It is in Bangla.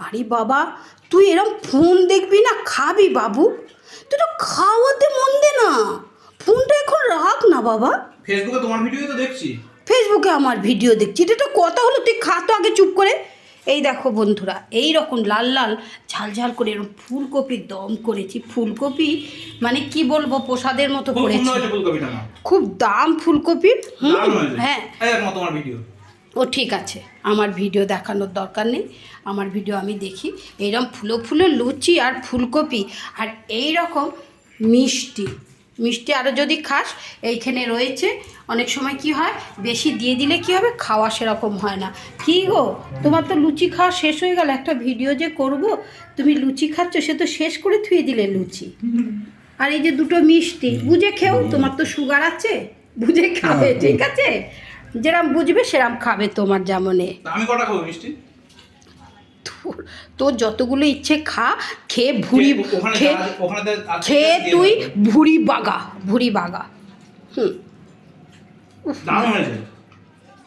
আরে বাবা, তুই এরম ফোন দেখবি না, খাবি বাবু? তুই তো খাওয়াতে মন দে না, ফোনটা এখন রাখ না বাবা। ফেসবুকে তোমার ভিডিও তো দেখছি। ফেসবুকে আমার ভিডিও দেখছি, এটা তো কথা হলো? তুই খা তো আগে চুপ করে। এই দেখো বন্ধুরা, এই রকম লাল লাল ঝাল ঝাল করে এরকম ফুলকপির দম করেছি। ফুলকপি মানে কি বলবো, প্রসাদের মতো খুব করেছি। সুন্দর হয়েছে ফুলকপিটা না? খুব দাম ফুলকপির। দারুণ হয়েছে। হ্যাঁ, এই দেখো তোমার ভিডিও। ও ঠিক আছে, আমার ভিডিও দেখানোর দরকার নেই। আমার ভিডিও আমি দেখি। এইরকম ফুলো ফুলো লুচি আর ফুলকপি আর এই রকম মিষ্টি মিষ্টি আরও যদি খাস, এইখানে রয়েছে। অনেক সময় কি হয়, বেশি দিয়ে দিলে কি হবে, খাওয়া সেরকম হয় না। কি গো, তোমার তো লুচি খাওয়া শেষ হয়ে গেল, একটা ভিডিও যে করব, তুমি লুচি খাচ্ছ, সে তো শেষ করে থুয়ে দিলে লুচি। আর এই যে দুটো মিষ্টি বুঝে খেও, তোমার তো সুগার আছে, বুঝে খাবে, ঠিক আছে? যেরাম বুঝবে সেরাম খাবে, তোমার যেমনে। আমি কটা খাবো মিষ্টি? তোর যতগুলো ইচ্ছে খা, খেয়ে ভুড়ি ওখানে আছে, খেয়ে তুই ভুড়ি বাগা, ভুড়ি বাগা। দারুণ হয়েছে।